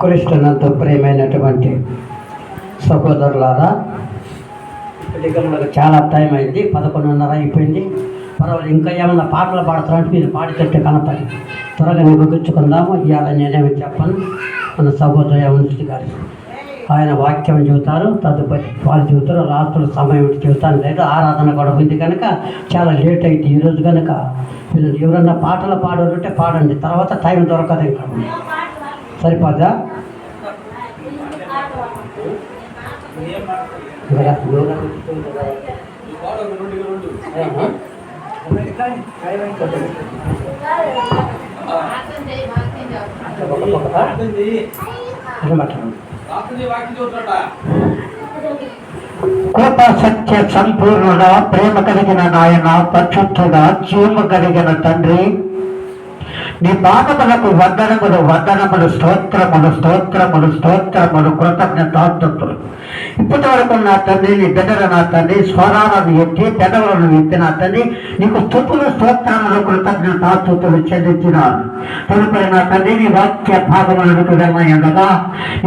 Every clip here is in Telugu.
క్రీస్తునందు ప్రియమైనటువంటి సహోదరులారా, ఇప్పటికే మనకు చాలా టైం అయింది, 11:30 అయిపోయింది. పర్వాలేదు, ఇంకా ఏమన్నా పాటలు పాడుతారంటే మీరు పాడితేట్టే కనపడి త్వరగా ముగించుకుందాము. ఇవాళ నేనేమి చెప్పను, మన సహోదరు యవనస్తుడు గారు ఆయన వాక్యం చెబుతారు, తదుపరి వాళ్ళు చెబుతారు, రాత్రుల సమయం చెబుతాను. లేదు, ఆరాధన కూడా ఉంది కనుక చాలా లేట్ అయింది ఈరోజు కనుక. మీరు ఎవరన్నా పాటలు పాడాలంటే పాడండి, తర్వాత టైం దొరకదు. ఇంకా సరిపోదా? కృప సత్య సంపూర్ణుడ, ప్రేమ కలిగిన నాయన, పరిశుద్ధుడా, జీవము కలిగిన తండ్రి, నీ పాదములకు వందనములు వందనములు, స్తోత్రములు స్తోత్రములు స్తోత్రములు, కృతజ్ఞతాస్తుతులు. ఇప్పటి వరకు నా తండ్రి, నీ బిడ్డలు నా తండ్రి స్వరాలను ఎత్తి పెదవులను ఎత్తి నా తండ్రి నీకు స్తుతులు స్తోత్రములు కృతజ్ఞతాస్తుతులు చెల్లించినాను. తదుపరి నా తండ్రి నీ వాక్య భాగములకు వెళ్ళగా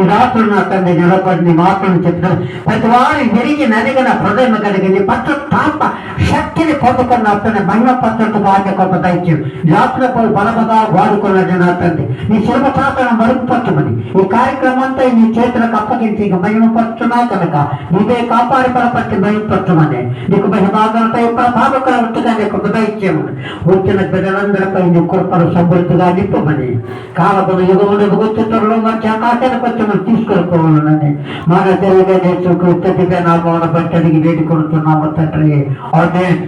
ఈ రాత్రులు నా తండ్రి నిలబడి నీ మాటలను చెప్పిన ప్రతి వారి విరిగి నలిగిన హృదయం కలిగింది పశ్చాత్తాప శక్తిని పొందుకున్న అతని మహిమ పద్ధతి వాక్య కొత్త దైత్యం రాత్రులకు బలముగా వాడుకున్నది నా తండ్రి. నీ శిల్ప శాసనం మరుగుపరచమని ఈ కార్యక్రమం అంతా నీ చేతులకు అప్పగించి ఇక మహిమపరుచున్నావు కనుక నీవే కాపాడి బలపట్టి మహిమపరచమని నీకు మహిమాగలపై ప్రభావకరవచ్చుగా నీకు దైత్యమని వచ్చిన బిడ్డలందరిపై నీ కృపను సమృద్ధిగా నింపమని కాలములు యుగములు గుర్తులో మంచి ఆకాశానికి వచ్చి మనం తీసుకెళ్ళిపోవాలని మన తెలుగు నేర్చుకుని నామోన బట్టి అడిగి వేడుకొడుతున్నాము తండ్రి. ఆమేన్.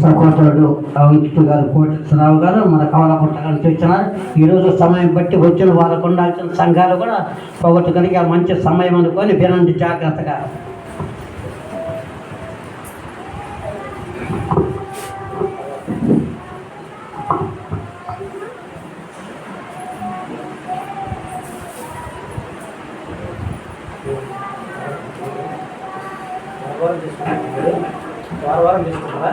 సహోదరుడు అవిష్టు గారు, కోటేశ్వరరావు గారు మన కవలపుట్ట గారు తెచ్చినారు. ఈరోజు సమయం బట్టి వచ్చిన వాళ్ళకు ఉండాల్సిన సంఘాలు కూడా పోగొట్టుకనికి ఆ మంచి సమయం అనుకొని వినండి జాగ్రత్తగా. వారం తీసుకుంటారా?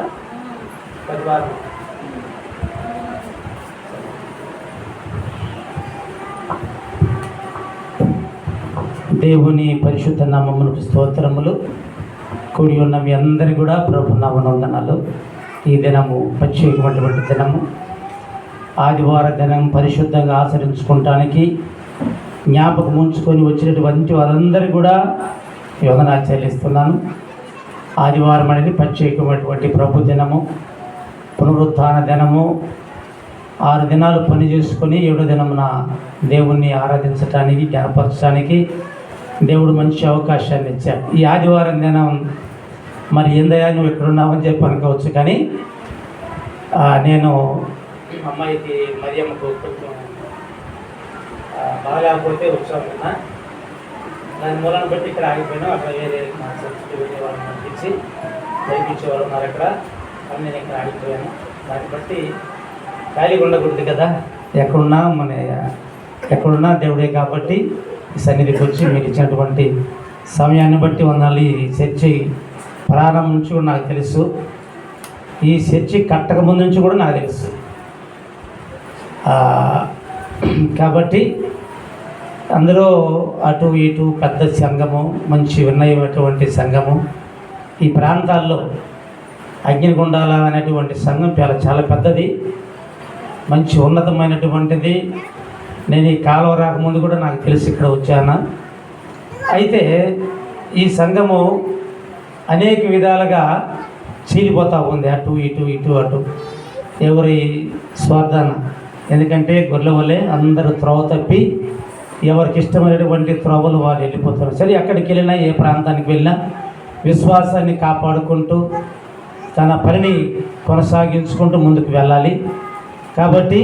దేవుని పరిశుద్ధ నామమునకు స్తోత్రములు. కూడి ఉన్న మీ అందరి కూడా ప్రభు నామవందనాలు. ఈ దినము ప్రత్యేకమైనటువంటి దినము, ఆదివార దినం పరిశుద్ధంగా ఆచరించుకోవటానికి జ్ఞాపకం ఉంచుకొని వచ్చినటువంటి వారందరూ కూడా వందనాలు చెల్లిస్తున్నాను. ఆదివారం అనేది ప్రత్యేకమైనటువంటి ప్రభు దినము, పునరుత్థాన దినము. 6 దినాలు పని చేసుకొని 7వ దినమున దేవుణ్ణి ఆరాధించడానికి, జ్ఞాపరచడానికి దేవుడు మంచి అవకాశాన్ని ఇచ్చాడు. ఈ ఆదివారం దినం మరి ఏందయ్యా నువ్వు ఎక్కడున్నావని చెప్పి అనుకోవచ్చు, కానీ నేను అమ్మాయికి మరియమ్మకు కొంచెం బాగాలేకపోతే వచ్చాను. దాని మూలాన్ని బట్టి ఇక్కడ ఆగిపోయినా, అక్కడ వేరే మా సంస్కృతి వెళ్ళే వాళ్ళని పంపించి చదివించే వాళ్ళు ఉన్నారు అక్కడ, అని నేను ఇక్కడ ఆగిపోయాను. దాన్ని బట్టి ఖాళీగా ఉండకూడదు కదా, ఎక్కడున్నా దేవుడే కాబట్టి ఈ సన్నిధికి వచ్చి మీరు ఇచ్చినటువంటి సమయాన్ని బట్టి వందాలి. ఈ చర్చి ప్రారంభం నుంచి కూడా నాకు తెలుసు, ఈ చర్చి కట్టక ముందు నుంచి కూడా నాకు తెలుసు. కాబట్టి అందులో అటు ఇటు పెద్ద సంఘము, మంచి ఉన్నటువంటి సంఘము. ఈ ప్రాంతాల్లో అగ్నిగుండాల అనేటువంటి సంఘం చాలా పెద్దది, మంచి ఉన్నతమైనటువంటిది. నేను ఈ కాలువ రాకముందు కూడా నాకు తెలిసి ఇక్కడ వచ్చాను. అయితే ఈ సంఘము అనేక విధాలుగా చీలిపోతూ ఉంది, అటు ఇటు ఇటు అటు, ఎవరి స్వార్థాన. ఎందుకంటే గొర్రెల వలె అందరూ త్రోవ తప్పి ఎవరికి ఇష్టమైనటువంటి త్రోవలు వాళ్ళు వెళ్ళిపోతున్నారు. సరే, ఎక్కడికి వెళ్ళినా, ఏ ప్రాంతానికి వెళ్ళినా విశ్వాసాన్ని కాపాడుకుంటూ తన పనిని కొనసాగించుకుంటూ ముందుకు వెళ్ళాలి. కాబట్టి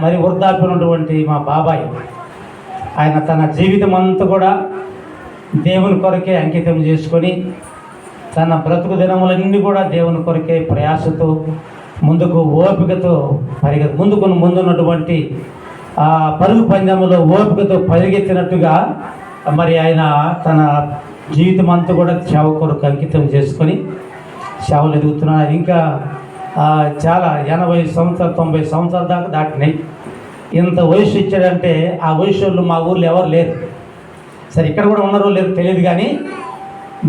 మరి వృద్ధాప్యం ఉన్నటువంటి మా బాబాయ్, ఆయన తన జీవితం అంతా కూడా దేవుని కొరకే అంకితం చేసుకొని తన బ్రతుకు దినములన్నీ కూడా దేవుని కొరకే ప్రయాసతో ముందుకు ఓపికతో ముందున్నటువంటి ఆ పరుగు పందెంలో ఓపికతో పరిగెత్తినట్టుగా మరి ఆయన తన జీవితం అంతా కూడా సేవ కొరకు అంకితం చేసుకొని సేవలు ఎదుగుతున్నారు. ఇంకా చాలా 80 సంవత్సరాలు 90 సంవత్సరాల దాకా దాటినాయి. ఇంత వయసు ఇచ్చాడంటే ఆ వయసు వాళ్ళు మా ఊర్లో ఎవరు లేరు. సరే ఇక్కడ కూడా ఉన్నారో లేరు తెలియదు, కానీ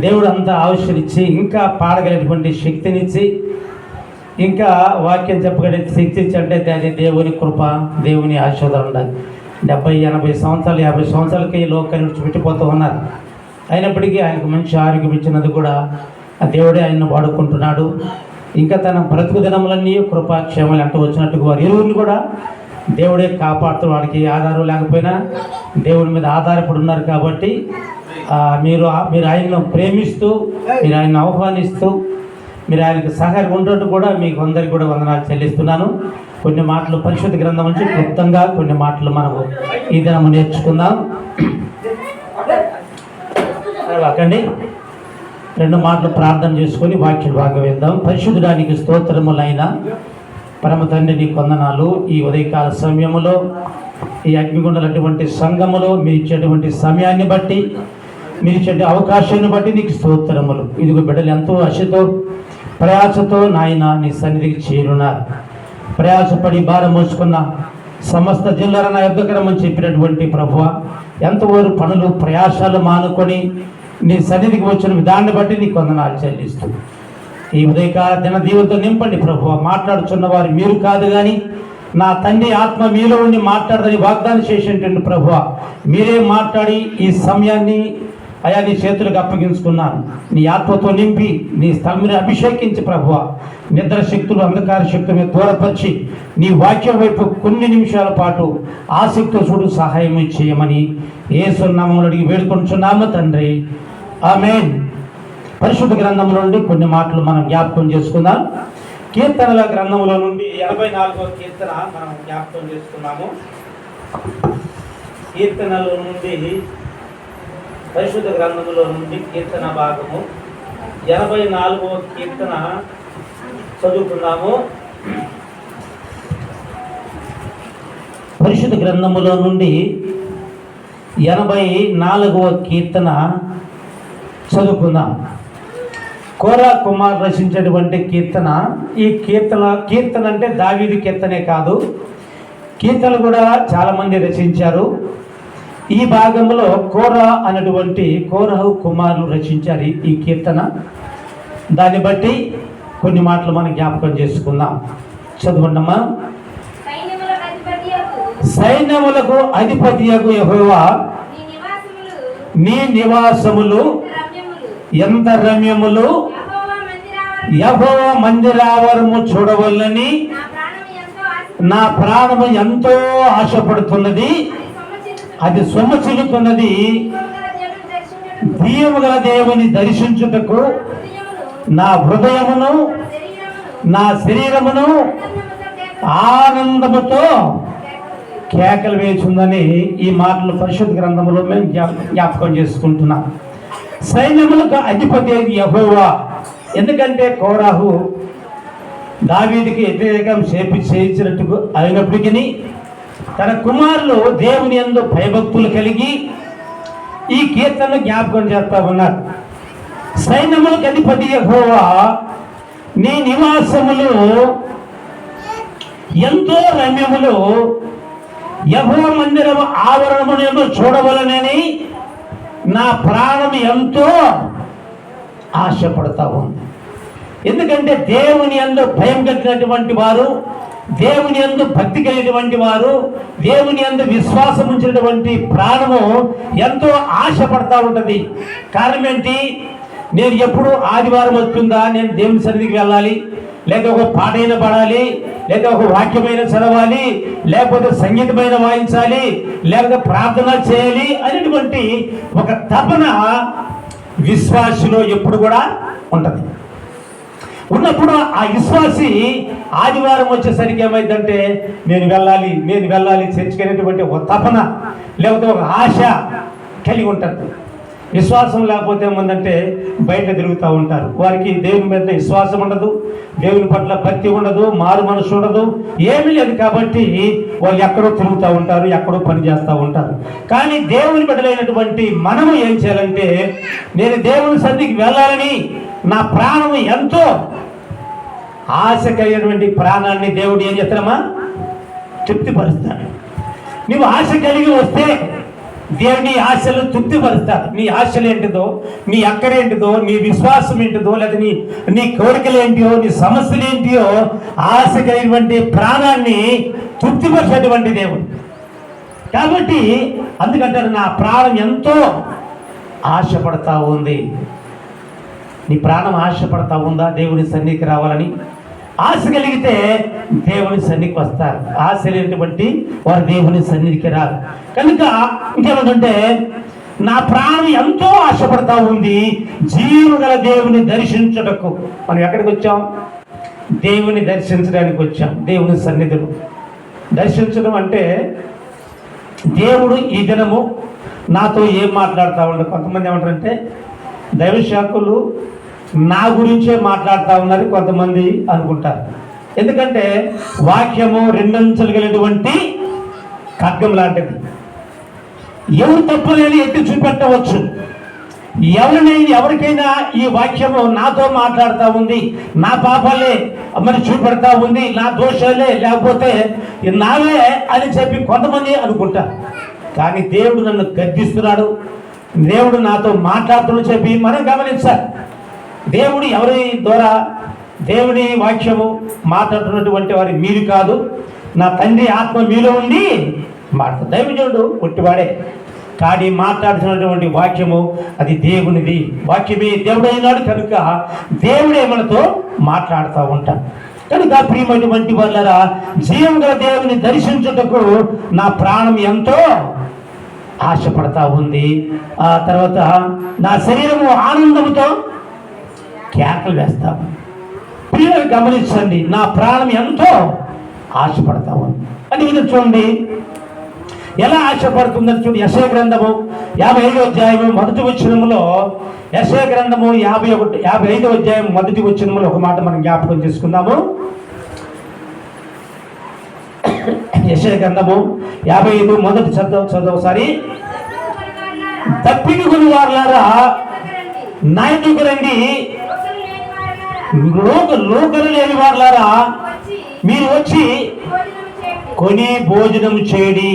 దేవుడు అంత ఆయుష్యం ఇచ్చి ఇంకా పాడగలిగినటువంటి శక్తినిచ్చి ఇంకా వాక్యం చెప్పగలిగే శక్తి ఇచ్చి అంటే అది దేవుని కృప, దేవుని ఆశీర్వాదం ఉండాలి. 70, 80 సంవత్సరాలు 50 సంవత్సరాలకి లోకాన్ని విడిచిపెట్టిపోతూ ఉన్నారు. అయినప్పటికీ ఆయనకు మంచి ఆరోగ్యం ఇచ్చినది కూడా ఆ దేవుడే ఆయన్ని వాడుకుంటున్నాడు. ఇంకా తన బ్రతుకు దినములన్నీ కృపాక్షేమాలు అంటూ వచ్చినట్టుగా వారి ఇరువురిని కూడా దేవుడే కాపాడుతూ, వాడికి ఆధారం లేకపోయినా దేవుడి మీద ఆధారపడి ఉన్నారు. కాబట్టి మీరు ఆయన్ను ప్రేమిస్తూ, మీరు ఆయన్ని ఆహ్వానిస్తూ, మీరు ఆయనకు సహాయం ఉండటం కూడా మీకు అందరికీ కూడా వందనాలు చెల్లిస్తున్నాను. కొన్ని మాటలు పరిశుద్ధ గ్రంథం నుంచి క్లుప్తంగా కొన్ని మాటలు మనము ఈ దినము నేర్చుకుందాం. అకండి 2 మాటలు ప్రార్థన చేసుకొని వాక్యం భాగం వేద్దాం. పరిశుద్ధుడానికి స్తోత్రములైన పరమ తండ్రి నీకు వందనాలు. ఈ ఉదయకాల సమయములో ఈ అగ్నిగుండలటువంటి సంఘములో మీరు ఇచ్చేటువంటి సమయాన్ని బట్టి, మీరు ఇచ్చే అవకాశాన్ని బట్టి నీకు స్తోత్రములు. ఇదిగో బిడ్డలు ఎంతో ఆశతో ప్రయాసతో నాయన నీ సన్నిధికి చేరున్నారు. ప్రయాసపడి భారం మోసుకున్న సమస్త జిల్లాల నా యుద్ధకరమని చెప్పినటువంటి ప్రభువ, ఎంతవరకు పనులు ప్రయాసాలు మానుకొని నీ సన్నిధికి వచ్చిన విధాన్ని బట్టి నీకు వందనాలు చెల్లిస్తూ ఈ ఉదయకాల దిన దీవులతో నింపండి ప్రభువ. మాట్లాడుచున్న వారు మీరు కాదు, కానీ నా తండ్రి ఆత్మ మీలో ఉండి మాట్లాడదని వాగ్దానం చేసేటువంటి ప్రభువ, మీరే మాట్లాడి ఈ సమయాన్ని అయా నీ చేతులకు అప్పగించుకున్నాను. నీ ఆత్మతో నింపి నీ స్థలంని అభిషేకించి ప్రభువ, నిద్ర శక్తులు అంధకార శక్తులను దూరపరిచి నీ వాక్యం వైపు కొన్ని నిమిషాల పాటు ఆసక్తితో చూడు సహాయం చేయమని యేసు నామములో అడిగి వేడుకొంటున్నాము తండ్రి, ఆమేన్. పరిశుద్ధ గ్రంథంలో నుండి కొన్ని మాటలు మనం జ్ఞాపకం చేసుకుందాం. కీర్తనల గ్రంథంలో నుండి 84వ కీర్తన మనం జ్ఞాపకం చేసుకున్నాము. కీర్తనలో నుండి పరిశుద్ధ గ్రంథంలో నుండి కీర్తన భాగము 84వ కీర్తన చదువుకున్నాము. పరిశుద్ధ గ్రంథములో నుండి 84వ కీర్తన చదువుకుందాం. కోరా కుమార్ రచించేటువంటి కీర్తన. ఈ కీర్తన అంటే దావీదు కీర్తనే కాదు, కీర్తనలు కూడా చాలామంది రచించారు. ఈ భాగంలో కోరా అనేటువంటి కోరహు కుమారులు రచించారు ఈ కీర్తన. దాన్ని బట్టి కొన్ని మాటలు మనం జ్ఞాపకం చేసుకుందాం. చదువుకుందామా. సైన్యములకు అధిపతియగు యెహోవా, నీ నివాసములు ఎంత రమ్యములు, యెహోవా మందిరావరము చూడవలనని నా ప్రాణము ఎంతో ఆశపడుతున్నది. అది సొమ్మచిల్లుతున్నది. దీవము గల దేవుని దర్శించుటకు నా హృదయమును నా శరీరమును ఆనందముతో కేకలు వేచుందని ఈ మాటలు పరిశుద్ధ గ్రంథంలో మేము జ్ఞాపకం చేసుకుంటున్నాం. సైన్యములకు అధిపతి యెహోవా. ఎందుకంటే కోరాహు దావీదుకి వ్యతిరేకం చేయించినట్టు అయినప్పటికీ తన కుమారులు దేవుని యందు భయభక్తులు కలిగి ఈ కీర్తనను జ్ఞాపకం చేస్తా ఉన్నారు. సైన్యములకు అధిపతి యెహోవా, నీ నివాసములు ఎంతో రమ్యములు, యెహోవా మందిరం ఆవరణమును చూడవలనని నా ప్రాణం ఎంతో ఆశపడతా ఉంది. ఎందుకంటే దేవుని యందు భయం కలిగినటువంటి వారు, దేవుని యందు భక్తి కలిగినటువంటి వారు, దేవుని యందు విశ్వాసం ఉంచినటువంటి ప్రాణము ఎంతో ఆశపడతా ఉంటుంది. కారణం ఏంటి? నేను ఎప్పుడు ఆదివారం వస్తుందా, నేను దేవుని సన్నిధికి వెళ్ళాలి, లేక ఒక పాటైన పడాలి, లేక ఒక వాక్యమైన చదవాలి, లేకపోతే సంగీతమైన వాయించాలి, లేకపోతే ప్రార్థన చేయాలి అనేటువంటి ఒక తపన విశ్వాసిలో ఎప్పుడు కూడా ఉంటుంది. ఉన్నప్పుడు ఆ విశ్వాసి ఆదివారం వచ్చేసరికి ఏమైందంటే నేను వెళ్ళాలి చర్చికి అనేటువంటి ఒక తపన లేకపోతే ఒక ఆశ కలిగి ఉంటుంది. విశ్వాసం లేకపోతే ఏముందంటే బయట తిరుగుతూ ఉంటారు. వారికి దేవుని మీద విశ్వాసం ఉండదు, దేవుని పట్ల భక్తి ఉండదు, మారు మనసు ఉండదు, ఏమీ లేదు. కాబట్టి వాళ్ళు ఎక్కడో తిరుగుతూ ఉంటారు, ఎక్కడో పని చేస్తూ ఉంటారు. కానీ దేవుని బిడ్డలైనటువంటి మనము ఏం చేయాలంటే, నేను దేవుని సన్నిధికి వెళ్ళాలని నా ప్రాణము ఎంతో ఆశ కలిగినటువంటి ప్రాణాన్ని దేవుడు ఏం చేస్తారమ్మా తృప్తిపరుస్తాడు. నువ్వు ఆశ కలిగి వస్తే దేవుని ఆశలు తృప్తిపరుస్తాడు. నీ ఆశలు ఏంటిదో, నీ అక్కడేంటిదో, నీ విశ్వాసం ఏంటిదో, లేదా నీ కోరికలు ఏంటియో, నీ సమస్యలు ఏంటియో ఆశ కలిగినటువంటి ప్రాణాన్ని తృప్తిపరిచేటువంటి దేవుడు. కాబట్టి అందుకంటారు నా ప్రాణం ఎంతో ఆశపడతా ఉంది. నీ ప్రాణం ఆశపడతా ఉందా దేవుని సన్నిధికి రావాలని? ఆశ కలిగితే దేవుని సన్నిధికి వస్తారు. ఆశ లేనటువంటి వారు దేవుని సన్నిధికి రారు. కనుక ఇంకేమంటే నా ప్రాణం ఎంతో ఆశపడతా ఉంది జీవము గల దేవుని దర్శించుటకు. మనం ఎక్కడికి వచ్చాం? దేవుని దర్శించడానికి వచ్చాం. దేవుని సన్నిధిలో దర్శించడం అంటే దేవుడు ఈ దినము నాతో ఏం మాట్లాడుతూ ఉండదు. కొంతమంది ఏమంటారంటే దైవ శాఖలు నా గురించే మాట్లాడుతూ ఉన్నారు కొంతమంది అనుకుంటారు. ఎందుకంటే వాక్యము రెండంచులు కలిగినటువంటి ఖడ్గం లాంటిది. ఎవరు తప్పులేని ఎత్తి చూపెట్టవచ్చు. ఎవరికైనా ఈ వాక్యము నాతో మాట్లాడుతూ ఉంది, నా పాపాలే మరి చూపెడతా ఉంది, నా దోషాలే లేకపోతే నావే అని చెప్పి కొంతమంది అనుకుంటారు. కానీ దేవుడు నన్ను గద్దిస్తున్నాడు, దేవుడు నాతో మాట్లాడుతున్నాడు చెప్పి మనం గమనించాలి. దేవుడు ఎవరి ద్వారా దేవుని వాక్యము మాట్లాడుతున్నటువంటి వారి మీరు కాదు, నా తండ్రి ఆత్మ మీలో ఉండి మాట్లాడు. దైవజనుడు ఒట్టివాడే, కానీ మాట్లాడుతున్నటువంటి వాక్యము అది దేవునిది. వాక్యమే దేవుడు అయినాడు కనుక దేవుడే మనతో మాట్లాడుతూ ఉంటాం. కనుక ప్రియమైనటువంటి వాళ్ళరా, జీవం గల దేవుని దర్శించుటకు నా ప్రాణం ఎంతో ఆశపడతా ఉంది. ఆ తర్వాత నా శరీరము ఆనందముతో కేకలు వేస్తాము. పిల్లలు గమనించండి, నా ప్రాణం ఎంతో ఆశపడతా ఉంది అని ఇది చూడండి. ఎలా ఆశపడుతుందని చూడండి. యెషయా గ్రంథము 55వ అధ్యాయము మొదటి వచనములో, యెషయా గ్రంథము 55వ అధ్యాయం మొదటి వచనములో ఒక మాట మనం జ్ఞాపకం చేసుకుందాము. యెషయా గ్రంథము 55 మొదటి చదవసారి. తప్పిక గురువారులారా నా ఎదుగు రండి, లోకలు లేని వారులారా మీరు వచ్చి కొని భోజనం చేయడి.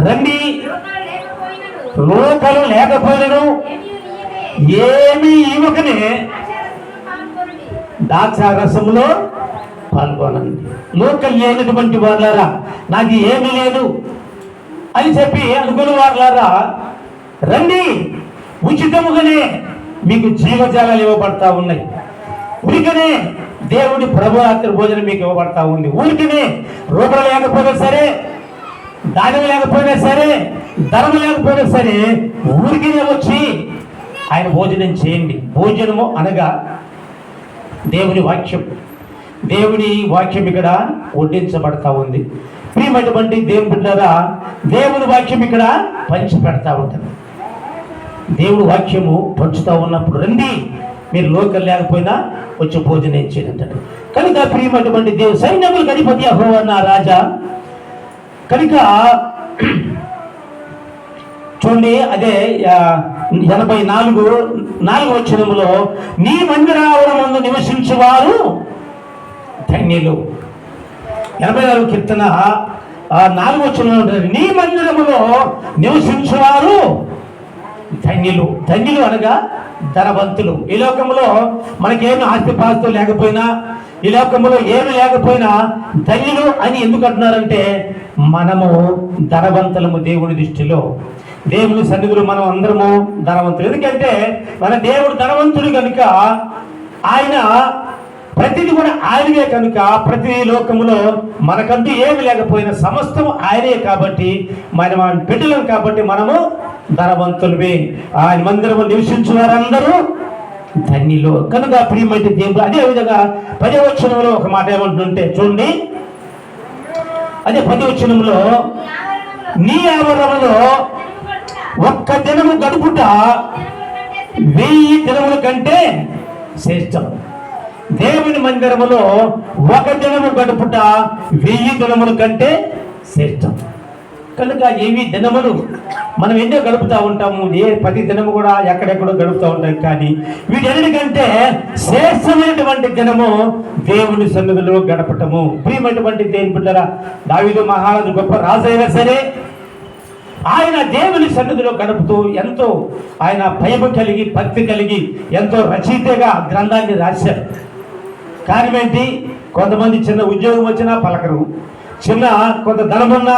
రండి, లోకలు లేకపోయినను ఏమీ ఇవ్వకనే ద్రాక్షారసములో పాల్గొనండి. లోకలు లేనటువంటి వారులారా, నాకు ఏమీ లేదు అని చెప్పి అనుకున్న వారులారా రండి, ఉచితముగానే మీకు జీవజాలాలు ఇవ్వబడతా ఉన్నాయి. ఉరికనే దేవుడి ప్రభురాత్రి భోజనం మీకు ఇవ్వబడతా ఉంది. ఊరికనే రూపాయలు లేకపోయినా సరే, దానం లేకపోయినా సరే, ధనం లేకపోయినా సరే, ఊరికనే వచ్చి ఆయన భోజనం చేయండి. భోజనము అనగా దేవుని వాక్యం. దేవుని వాక్యం ఇక్కడ వడ్డించబడతా ఉంది. ప్రియమైనటువంటి దేవుని బిడ్డలారా, దేవుని వాక్యం ఇక్కడ పంచి పెడతా ఉంటుంది. దేవుడు వాక్యము పంచుతూ ఉన్నప్పుడు రండి, మీరు లోకల్ లేకపోయినా వచ్చి భోజనం చేయండి అంటాడు. కనుక ప్రియమైనటువంటి దేవుడు సైన్యములకు అధిపతి యెహోవా నా రాజా. కనుక చూడండి, అదే 84వ వచనములో నీ మందిరావరమందు నివసించువారు ధన్యులు. 84వ కీర్తన 4వ వచనంలో నీ మందిరములో నివసించువారు ధన్యులు. ధన్యులు అనగా ధనవంతులు. ఈ లోకంలో మనకేమి ఆస్తిపాస్తులు లేకపోయినా, ఈ లోకంలో ఏమి లేకపోయినా ధన్యులు అని ఎందుకు అంటున్నారంటే మనము ధనవంతులము దేవుని దృష్టిలో. దేవుని సన్నిధిలో మనం అందరము ధనవంతులు. ఎందుకంటే మన దేవుడు ధనవంతుడు కనుక ఆయన ప్రతిది కూడా ఆయనవే కనుక ప్రతి లోకములో మనకంటూ ఏమి లేకపోయినా సమస్తం ఆయనే కాబట్టి మనం పెట్టలేం కాబట్టి మనము ధనవంతులమే. ఆయన మందిరము నివసించు వారందరూ ధన్యులు. కనుక ప్రియమైన దేవుడు. అదేవిధంగా 10వ వచనంలో ఒక మాట ఏమంటుంటే చూడండి, అదే 10వ వచనంలో నీ ఆవరణలో ఒక్క దినము గడుపుట 1000 దినముల కంటే శ్రేష్టం. దేవుని మందిరములో ఒక దినము గడుపుట 1000 దినముల కంటే శ్రేష్టం. కనుక ఏవి దినములు మనం ఎన్నో గడుపుతూ ఉంటాము, ఏ 10 దినము కూడా ఎక్కడెక్కడో గడుపుతూ ఉంటాం. కానీ వీటన్నిటికంటే శ్రేష్టమైనటువంటి దినము దేవుని సన్నిధిలో గడపటము. ప్రియమైనటువంటి దేవుని బిడ్డలారా, దావీదు మహారాజు గొప్ప రాజు అయినా సరే ఆయన దేవుని సన్నిధిలో గడుపుతూ ఎంతో ఆయన భయము కలిగి భక్తి కలిగి ఎంతో రచయితగా గ్రంథాన్ని రాశారు. కారణం ఏంటి? కొంతమంది చిన్న ఉద్యోగం వచ్చినా పలకరు, చిన్న కొంత ధనమున్నా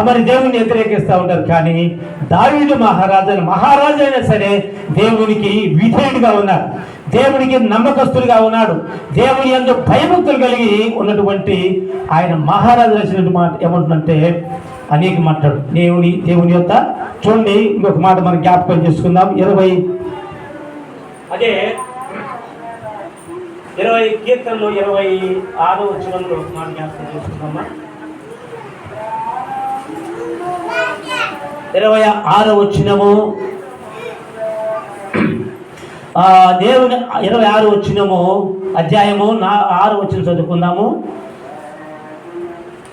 మరి దేవుని వ్యతిరేకిస్తూ ఉంటారు. కానీ దావీదు మహారాజు అయినా సరే దేవునికి విధేయుడిగా ఉన్నాడు, దేవునికి నమ్మకస్తులుగా ఉన్నాడు, దేవుని యందు భయభక్తులు కలిగి ఉన్నటువంటి ఆయన మహారాజు రాసినటువంటి మాట ఏమంటుందంటే అనేక మాట్లాడు దేవుని యొక్క చూడండి. ఇంకొక మాట మనం జ్ఞాపకం చేసుకుందాం. 20 కీర్తనలో 26వ వచనంలో మాట జ్ఞాపకం చేసుకుందామా. 26వ వచనము దేవుని 26వ వచనము అధ్యాయము 6వ వచనం చదువుకుందాము.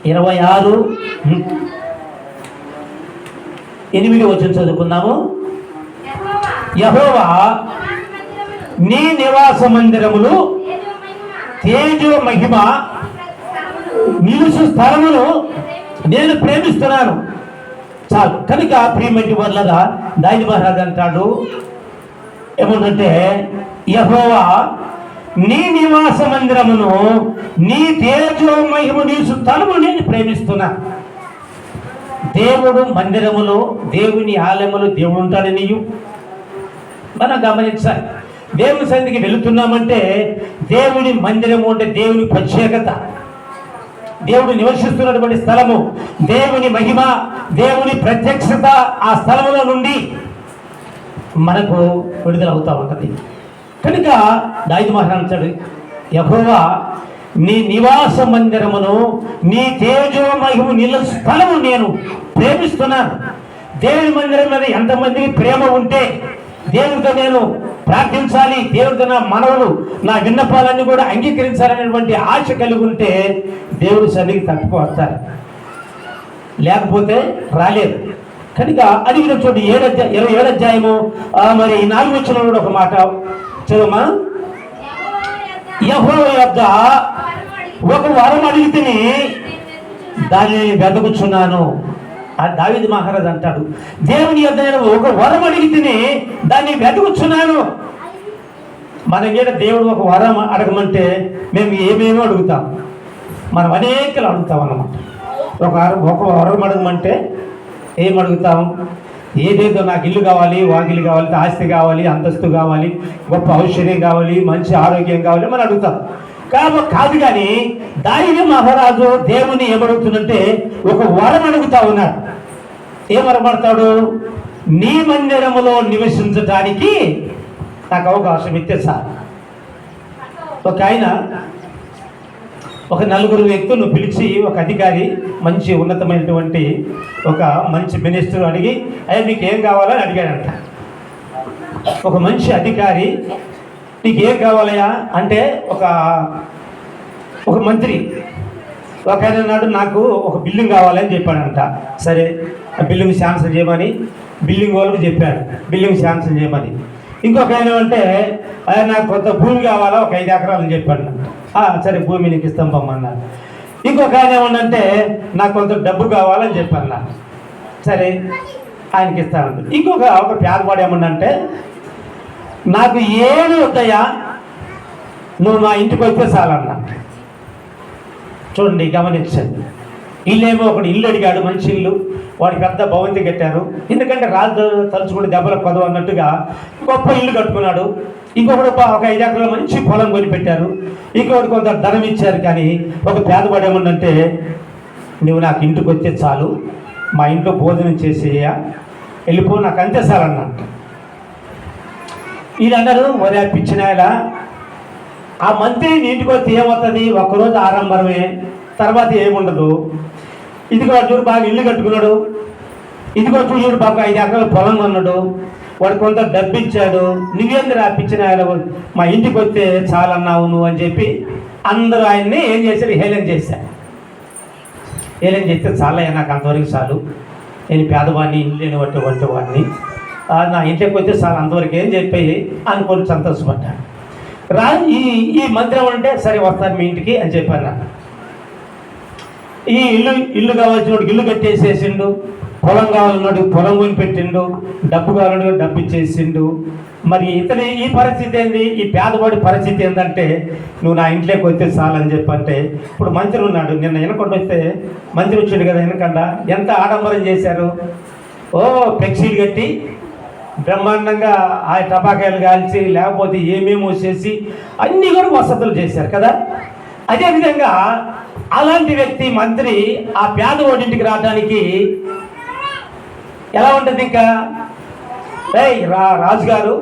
26:8 వచనం చదువుకుందాము. యెహోవా నీ నివాస మందిరములు తేజో మహిమ నిలుసు స్థలమును నేను ప్రేమిస్తున్నాను. చాలు. కనుక ప్రియమైన వాళ్ళగా దావీదు మహారాజు అంటాడు ఏమంటే, యెహోవా నీ నివాస మందిరమును నీ తేజో మహిమ నిలుసు స్థలమును నేను ప్రేమిస్తున్నా. దేవుడు మందిరములో, దేవుని ఆలయములో దేవుడు ఉంటాడని మనం గమనించాలి. దేవుని సన్నిధికి వెళుతున్నామంటే దేవుని మందిరము అంటే దేవుని ప్రత్యేకత, దేవుడు నివసిస్తున్నటువంటి స్థలము, దేవుని మహిమ, దేవుని ప్రత్యక్షత ఆ స్థలములో నుండి మనకు విడుదల అవుతూ ఉంటుంది. కనుక దావీదు మహారాజు అంటాడు, యెహోవా నీ నివాస మందిరమును నీ తేజో మహిమ నిలుసు స్థలము నేను ప్రేమిస్తున్నాను. దేవుని మందిరం మీద ఎంతమందికి ప్రేమ ఉంటే దేవుడితో నేను ప్రార్థించాలి, దేవుడితో నా మనవులు నా విన్నపాలన్నీ కూడా అంగీకరించాలనేటువంటి ఆశ కలిగి ఉంటే దేవుడి సన్నిధికి తట్టుకు వస్తారు, లేకపోతే రాలేదు. కనుక అది కూడా చూడండి 27వ అధ్యాయము మరి 4వ వచనంలో ఒక మాట చదువుమా. యెహోవా యొద్ద ఒక వరం అడిగితేనే దానిని వెతకుచున్నాను. ఆ దావీదు మహారాజు అంటాడు, దేవుని యొద్ద నేను ఒక వరం అడిగితేనే దాన్ని వెతకుచున్నాను. మన మీద దేవుడు ఒక వరం అడగమంటే మేము ఏమేమో అడుగుతాం, మనం అనేకలు అడుగుతాం అన్నమాట. ఒక వరం అడగమంటే ఏం అడుగుతాం? ఏదేదో నాకు ఇల్లు కావాలి, వాకిలు కావాలి, ఆస్తి కావాలి, అంతస్తు కావాలి, గొప్ప ఔషధ్యం కావాలి, మంచి ఆరోగ్యం కావాలి మనం అడుగుతాం. కాదు కానీ దావీదు మహారాజు దేవుని ఏమడుగుతుందంటే ఒక వరం అడుగుతా ఉన్నాడు. ఏం వరం అడతాడు? నీ మందిరములో నివసించడానికి నాకు అవకాశం ఇస్తే సార్. ఒక ఆయన ఒక 4 వ్యక్తులను పిలిచి ఒక అధికారి మంచి ఉన్నతమైనటువంటి ఒక మంచి మినిస్టర్ అడిగి అయ్యా మీకు ఏం కావాలని అడిగాడంట. ఒక మంచి అధికారి నీకు ఏం కావాలయ్యా అంటే ఒక మంత్రి ఒక ఆయన అన్నాడు నాకు ఒక బిల్డింగ్ కావాలని చెప్పాడంట. సరే ఆ బిల్డింగ్ శాంక్షన్ చేయమని బిల్డింగ్ వాళ్ళకు చెప్పాడు, బిల్డింగ్ శాంక్షన్ చేయమని. ఇంకొక ఆయన అంటే నాకు కొంత భూమి కావాలా, ఒక 5 ఎకరాలని చెప్పాడు. సరే భూమి నీకు ఇస్తాం పమ్మన్నారు. ఇంకొక ఆయన ఏమన్నంటే నాకు కొంత డబ్బు కావాలని చెప్పన్నా. సరే ఆయనకి ఇస్తానంట. ఒక పేదవాడు ఏమన్నంటే నాకు ఏమి వద్దయ్యా, నువ్వు మా ఇంటికి వస్తే చాలన్నా. చూడండి, గమనించండి. ఇల్లేమో ఒకటి ఇల్లు అడిగాడు, మంచి ఇల్లు, వాడికి పెద్ద భవంతి కట్టారు. ఎందుకంటే రాజు తలుచుకుంటే దెబ్బలకు కొదవ అన్నట్టుగా గొప్ప ఇల్లు కట్టుకున్నాడు. ఇంకొకటి ఒక 5 ఎకరాల మంచి పొలం కొని పెట్టారు. ఇంకొకటి కొంత ధనం ఇచ్చారు. కానీ ఒక పేదవాడు ఏమన్నంటే నువ్వు నాకు ఇంటికి వస్తే చాలు, మా ఇంట్లో భోజనం చేసేయ వెళ్ళిపో, నాకు అంతే సార్ అన్నట్టు. వీళ్ళన్నారు ఒరే పిచ్చినాయలా, ఆ మంత్రి ఇంటికి వస్తే ఏమవుతుంది? ఒక్కరోజు ఆరంభమే, తర్వాత ఏముండదు. ఇదిగో చూడు బాగా ఇల్లు కట్టుకున్నాడు, ఇదిగో చూడు బాగా 5 ఎకరాల పొలం కొన్నాడు, వాడు కొంత డబ్బు ఇచ్చాడు, నువ్వేంది రాపించిన మా ఇంటికి వస్తే చాలన్నావు నువ్వు అని చెప్పి అందరూ ఆయన్ని ఏం చేశారు? హేళన చేశారు. హేళన చేస్తే చాలయ్యా, నాకు అంతవరకు చాలు, నేను పేదవాడిని, ఇల్లు లేనిటువంటి వాడిని, నా ఇంట్లోకి వస్తే సార్ అంతవరకు ఏం చెప్పి అనుకొని సంతోషపడ్డాను. ఈ ఈ మందిరం అంటే సరే వస్తాను మీ ఇంటికి అని చెప్పాను. ఈ ఇల్లు కావాల్సినోడికి ఇల్లు కట్టేసేసిండు, పొలం కావాలన్నాడు పొలం కొని పెట్టిండు, డబ్బు కావాలన్నాడు డబ్బు ఇచ్చేసిండు. మరి ఇతని ఈ పరిస్థితి ఏంది, ఈ పేదవాడి పరిస్థితి ఏంటంటే నువ్వు నా ఇంట్లోకి వస్తే చాలని చెప్పంటే, ఇప్పుడు మంత్రి ఉన్నాడు, నిన్న వెనకొండ వస్తే మంత్రి వచ్చాడు కదా వెనకండ, ఎంత ఆడంబరం చేశారు. ఫ్లెక్సీలు కట్టి బ్రహ్మాండంగా ఆ టపాకాయలు కాల్చి లేకపోతే ఏమేమో చేసి అన్నీ కూడా వసతులు చేశారు కదా. అదేవిధంగా అలాంటి వ్యక్తి మంత్రి ఆ పేదవాడింటికి రావడానికి ఎలా ఉంటుంది? ఇంకా రాజుగారు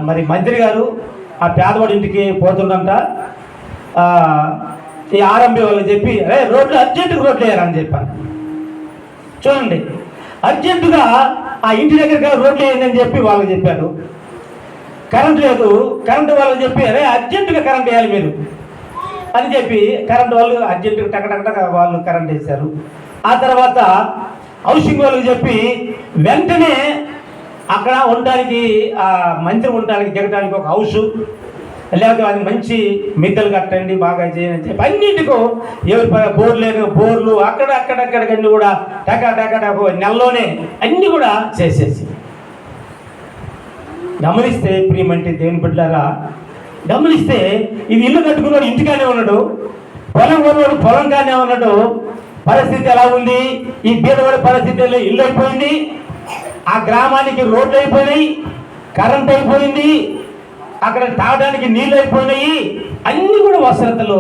మరి మంత్రి గారు ఆ పేదవాడింటికి పోతుందంట, ఈ ఆర్ఎంబీ వాళ్ళు చెప్పి రోడ్లు అర్జెంటుగా రోడ్లు వేయాలని చెప్పాను. చూడండి, అర్జెంటుగా ఆ ఇంటి దగ్గర రోడ్లు వేయండి చెప్పి వాళ్ళకి చెప్పారు. కరెంటు లేదు, కరెంటు వాళ్ళకి చెప్పి అర్జెంటుగా కరెంట్ వేయాలి మీరు అని చెప్పి కరెంటు వాళ్ళు అర్జెంటుగా టకటక వాళ్ళు కరెంట్ వేశారు. ఆ తర్వాత హౌసింగ్ వాళ్ళకి చెప్పి వెంటనే అక్కడ ఉండడానికి మంత్రి ఉండడానికి దిగడానికి ఒక హౌసు, లేకపోతే అది మంచి మిద్దెలు కట్టండి బాగా చేయని చెప్పి అన్నింటికో ఎవరి బోర్లు లేని బోర్లు అక్కడక్కడక్కడికన్నీ కూడా టక నెలలోనే అన్నీ కూడా చేసేసి. గమనిస్తే ప్రియమంటే దేవుని బిడ్డలారా, గమనిస్తే ఇది ఇల్లు కట్టుకున్నాడు ఇంటికానే ఉన్నాడు, పొలం కొన్నాడు పొలంగానే ఉన్నాడు. పరిస్థితి ఎలా ఉంది? ఈ బీదవాడి పరిస్థితి ఇల్లు అయిపోయింది, ఆ గ్రామానికి రోడ్లు అయిపోయినాయి, కరెంట్ అయిపోయింది, అక్కడ తాగడానికి నీళ్ళు అయిపోయినాయి, అన్నీ కూడా వసతులు.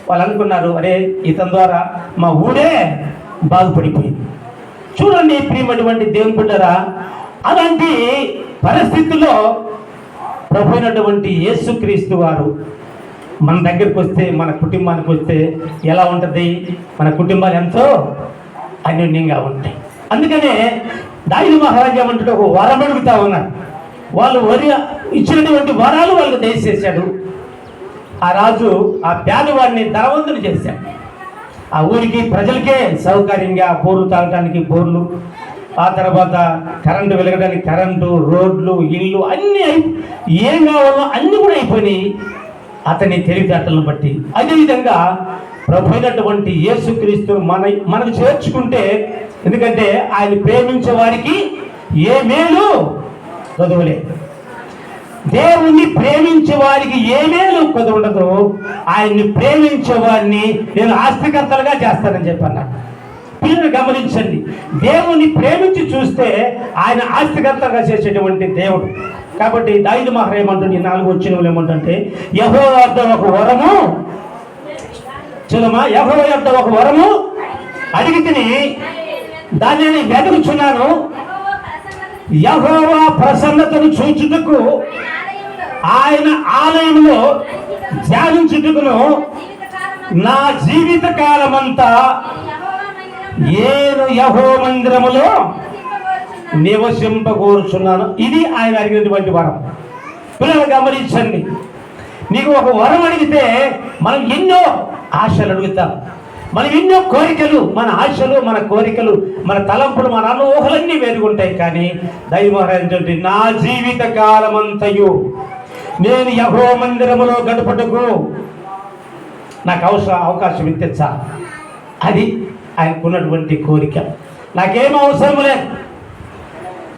వాళ్ళు అనుకున్నారు అరే ఇతని ద్వారా మా ఊరే బాగుపడిపోయింది. చూడండి ప్రియమైనటువంటి దేవుని బిడ్డలారా, అలాంటి పరిస్థితుల్లో ప్రభు అయినటువంటి యేసుక్రీస్తు వారు మన దగ్గరికి వస్తే, మన కుటుంబానికి వస్తే ఎలా ఉంటుంది? మన కుటుంబాలు ఎంతో అన్యోన్యంగా ఉంటాయి. అందుకనే దావీదు మహారాజు ఏమంటాడు, ఒక వరం అడుగుతా ఉన్నారు. వాళ్ళు ఇచ్చినటువంటి వరాలు వాళ్ళకి దయచేశాడు. ఆ రాజు ఆ పేదవాడిని ధనవంతుని చేశాడు. ఆ ఊరికి ప్రజలకే సౌకర్యంగా బోర్లు తాగడానికి బోర్లు, ఆ తర్వాత కరెంటు వెలగడానికి కరెంటు, రోడ్లు, ఇల్లు అన్నీ ఏం కావాలో అన్నీ కూడా అయిపోయినాయి అతని తెలివితేటలను బట్టి. అదేవిధంగా ప్రభు అయినటువంటి యేసుక్రీస్తు మనకు చేర్చుకుంటే, ఎందుకంటే ఆయన ప్రేమించే వారికి ఏ మేలు చదువులేదు. దేవుణ్ణి ప్రేమించే వారికి ఏ మేలు ఉండదు. ఆయన్ని ప్రేమించే వారిని నేను ఆస్తికర్తలుగా చేస్తానని చెప్పాను. పిల్లలు గమనించండి, దేవుని ప్రేమించి చూస్తే ఆయన ఆస్తికర్తగా చేసేటువంటి దేవుడు. కాబట్టి దావీదు మహారాజు ఏమంటుంది, 4 వచనములు ఏమంటుంటే, యెహోవా వద్ద ఒక వరము చూడమా, యెహోవా వద్ద ఒక వరము అడిగి తిని దాన్ని నేను వెతుకుచున్నాను, యెహోవా ప్రసన్నతను చూచుటకు ఆయన ఆలయంలో ధ్యానించుటకును నా జీవిత కాలమంతా నేను యెహోవా మందిరములో నివసింపగోరుచున్నాను. ఇది ఆయన అడిగినటువంటి వరం. పిల్లలు గమనించండి, నీకు ఒక వరం అడిగితే మనం ఎన్నో ఆశలు అడుగుతాం, మనం ఎన్నో కోరికలు, మన ఆశలు, మన కోరికలు, మన తలంపులు, మన ఊహలన్నీ వేరుగుంటాయి. కానీ దైవ మహారాజు నా జీవిత కాలమంతయు నేను యెహోవా మందిరములో గడుపుటకు నాకు అవకాశం ఇచ్చా. అది ఆయనకున్నటువంటి కోరిక. నాకేం అవసరం లేదు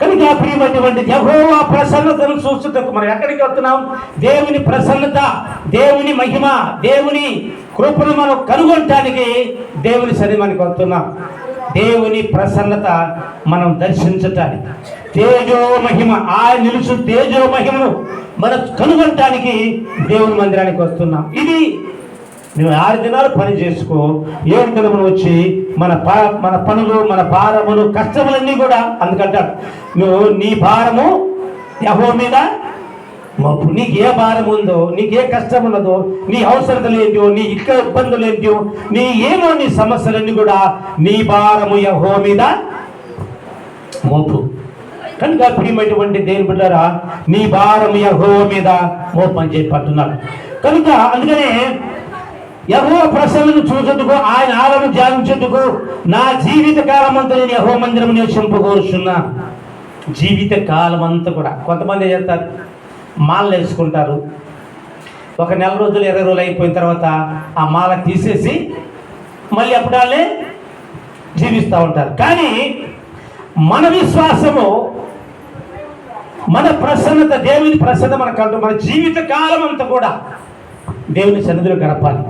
కనుక ప్రియమైనటువంటి యెహోవా ప్రసన్నతను చూస్తుటకు మనం ఎక్కడికి వస్తున్నాం? దేవుని ప్రసన్నత, దేవుని మహిమ, దేవుని కృపను మనం కనుగొనటానికి దేవుని సన్నిధికి వస్తున్నాం. దేవుని ప్రసన్నత మనం దర్శించటానికి, తేజో మహిమ ఆయన నిలుచు తేజో మహిమను మనం కనుగొనటానికి దేవుని మందిరానికి వస్తున్నాం. ఇది నువ్వు 6 దినాలు పని చేసుకో, 7 దినములు వచ్చి మన పనులు, మన భారములు, కష్టములన్నీ కూడా అందుకంటాడు, నువ్వు నీ భారము యెహోవా మీద మోపు. నీకు ఏ భారం ఉందో, నీకు ఏ కష్టం ఉన్నదో, నీ అవసరతలు ఏంటో, నీ ఇబ్బందులు ఏంటో, నీ సమస్యలన్నీ కూడా నీ భారము యెహోవా మీద మోపు. కనుక ప్రియమైనటువంటి దేవుని బిడ్డలారా, నీ భారం యెహోవా మీద మోపు అని చెప్పి అంటున్నాడు. కనుక అందుకనే యెహోవా ప్రసన్నను చూచుటకు ఆయన ఆలయం ధ్యానించుటకు నా జీవిత కాలం అంతా నేను యెహోవా మందిరం నివసింపగోరుచున్నా. జీవిత కాలం అంతా కూడా కొంతమంది ఏం చేస్తారు, మాలలు వేసుకుంటారు. ఒక నెల రోజులు 20 రోజులు అయిపోయిన తర్వాత ఆ మాల తీసేసి మళ్ళీ అప్పుడు వాళ్ళే జీవిస్తూ ఉంటారు. కానీ మన విశ్వాసము, మన ప్రసన్నత, దేవుని ప్రసన్నత మనకంటూ మన జీవిత కాలం అంతా కూడా దేవుని సన్నిధిలో గడపాలి.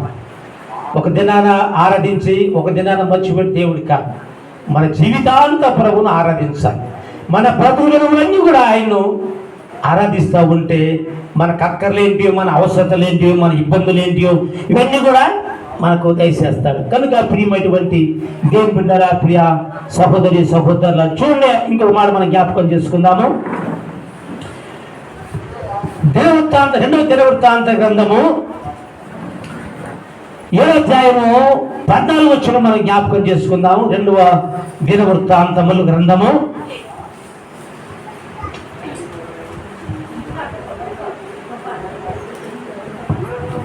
ఒక దినాన ఆరాధించి ఒక దినాన మర్చిపెట్టి దేవుడి కాదు, మన జీవితాంత ప్రభువును ఆరాధించాలి. మన బ్రతుకులన్నీ కూడా ఆయన్ను ఆరాధిస్తూ ఉంటే మనకు అక్కర్లేంటియో, మన అవసరతలేంటియో, మన ఇబ్బందులేంటియో ఇవన్నీ కూడా మనకు దయచేస్తాడు. కనుక ప్రియమైనటువంటి దేవుని బిడ్డలారా, ప్రియ సహోదరి సహోదరుల, చూడండి ఇంకొక మాట మనం జ్ఞాపకం చేసుకుందాము. రెండవ దినవృత్తాంత గ్రంథము 7వ అధ్యాయము 14 వచనం మనం జ్ఞాపకం చేసుకుందాము. 2వ దినవృత్తాంతముల గ్రంథము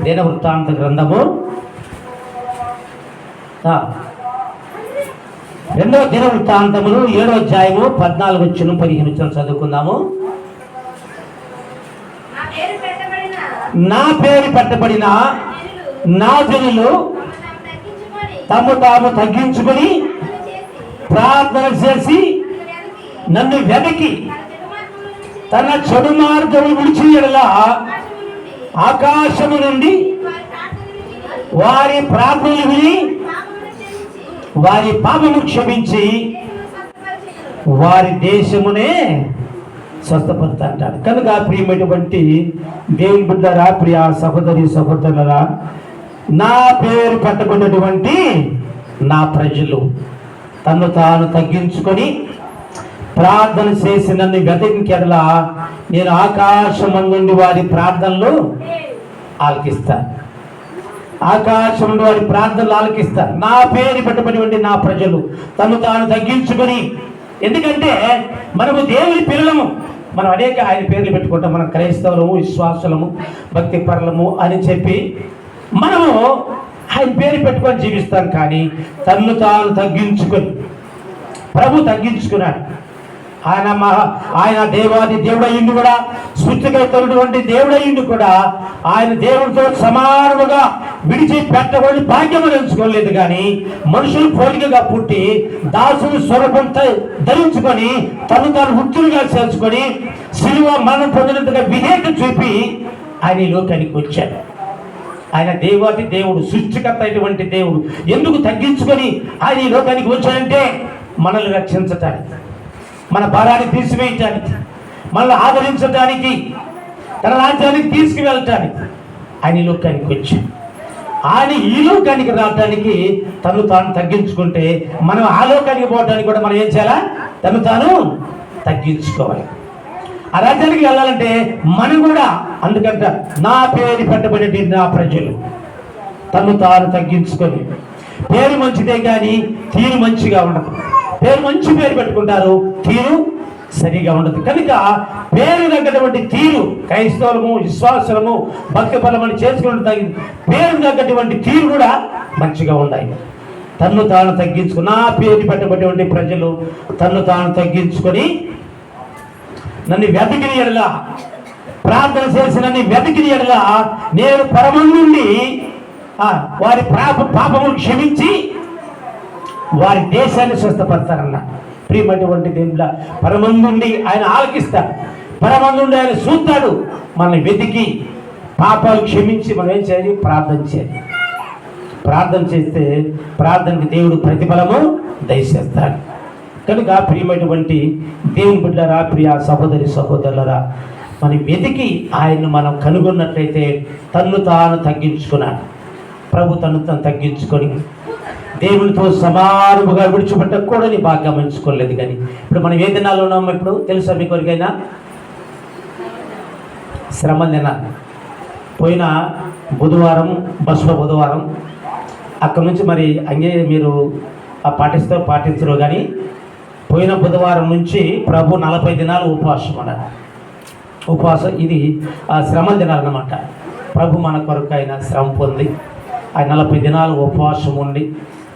2వ దినవృత్తాంతములు 7వ అధ్యాయము 14 వచనం 15 వచనం చదువుకుందాము. నా పేరు పెట్టబడిన నా జనులు తమ తాము తగ్గించుకొని ప్రార్థన చేసి నన్ను వెనక్కి తన చెడు మార్గము విడిచి ఎడల ఆకాశము నుండి వారి ప్రార్థనలు విని వారి పాపము క్షమించి వారి దేశమునే స్వస్థపడతా అంటాడు. కనుక ప్రియమైనటువంటి దేవుని బిడ్డలారా, ప్రియ సహోదరి సహోదరులారా, నా పేరు పెట్టబడినటువంటి నా ప్రజలు తను తాను తగ్గించుకొని ప్రార్థన చేసి నన్ను వెతికినట్లా నేను ఆకాశం నుండి వారి ప్రార్థనలు ఆలకిస్తాను. ఆకాశం నుండి వారి ప్రార్థనలు ఆలకిస్తాను. నా పేరు పెట్టబడినటువంటి నా ప్రజలు తను తాను తగ్గించుకొని, ఎందుకంటే మనము దేవుని పిల్లలము, మనం అనేక ఆయన పేర్లు పెట్టుకుంటాం. మనం క్రైస్తవులము, విశ్వాసులము, భక్తి పరులము అని చెప్పి మనము ఆయన పేరు పెట్టుకొని జీవిస్తాం. కానీ తన్ను తాను తగ్గించుకొని, ప్రభు తగ్గించుకున్నాడు. ఆయన దేవాది దేవుడయ్యిండు కూడా, సృష్టికర్తటువంటి దేవుడయ్యిండు కూడా. ఆయన దేవుడితో సమానముగా విడిచి పెట్టబడి భాగ్యము ఎంచుకోలేదు. కానీ మనుషులు పోలికగా పుట్టి దాసుని స్వరూపం ధరించుకొని తను తాను వృత్తులుగా చేర్చుకొని శిలువ మరణం పొందినంతగా విధేయత చూపి ఆయన ఈ లోకానికి వచ్చాడు. ఆయన దేవాది దేవుడు, సృష్టికర్త అయినటువంటి దేవుడు ఎందుకు తగ్గించుకొని ఆయన ఈ లోకానికి వచ్చాడంటే మనల్ని రక్షించటానికి, మన భారాన్ని తీసివేయటానికి, మనల్ని ఆదరించడానికి, తన రాజ్యానికి తీసుకువెళ్ళటానికి ఆయన ఈ లోకానికి వచ్చాడు. ఆయన ఈ లోకానికి రావడానికి తను తాను తగ్గించుకుంటే మనం ఆ లోకానికి పోవడానికి కూడా మనం ఏం చేయాలా? తను తాను తగ్గించుకోవాలి. ఆ రాజ్యానికి వెళ్ళాలంటే మనం కూడా, అందుకంట నా పేరు పెట్టబడి నా ప్రజలు తను తాను తగ్గించుకొని. పేరు మంచిదే కానీ తీరు మంచిగా ఉండదు. పేరు మంచి పేరు పెట్టుకుంటారు, తీరు సరిగా ఉండదు. కనుక పేరు తగ్గటువంటి తీరు, క్రైస్తవులము, విశ్వాసులము, భక్తి పరమని చేసుకుని పేరు తగ్గటువంటి తీరు కూడా మంచిగా ఉండాలి. తన్ను తాను తగ్గించుకుని, నా పేరు పెట్టబడినటువంటి ప్రజలు తన్ను తాను తగ్గించుకొని నన్ను వెతికిన ఎడల, ప్రార్థన చేసి నన్ను వెతికిన ఎడల నేను పరమం నుండి వారి పాపములు క్షమించి వారి దేశాన్ని స్వస్థపడతారన్న. ప్రియమైనటువంటి దేవుళ్ళ, పరమం నుండి ఆయన ఆలకిస్తాడు, పరమం నుండి ఆయన చూస్తాడు. మనల్ని వెతికి పాపాలు క్షమించి మనం ఏం చేయాలి? ప్రార్థన చేయాలి. ప్రార్థన చేస్తే ప్రార్థనకి దేవుడు ప్రతిఫలము దయచేస్తాడు. కనుక ప్రియమైనటువంటి దేవుని బిడ్డలారా, ప్రియ సహోదరి సహోదరులరా, మనం వెతికి ఆయన్ను మనం కనుగొన్నట్లయితే తన్ను తాను తగ్గించుకున్నాడు. ప్రభు తను తాను తగ్గించుకొని దేవునితో సమానముగా విడిచిపెట్టకూడని బాగా గమనించుకోలేదు. కానీ ఇప్పుడు మనం ఏ దినాలు ఉన్నాము? ఇప్పుడు తెలుసా మీకు ఎవరికైనా? శ్రమ దిన. పోయిన బుధవారం, బస్సులో బుధవారం, అక్కడి నుంచి మరి అంగే మీరు పాటించరు. కానీ పోయిన బుధవారం నుంచి ప్రభు 40 దినాలు ఉపవాసం అన్నారు. ఉపవాసం ఇది శ్రమ దినాలు అన్నమాట. ప్రభు మన కొరకు ఆయన శ్రమ పొంది ఆయన 40 దినాలు ఉపవాసం ఉండి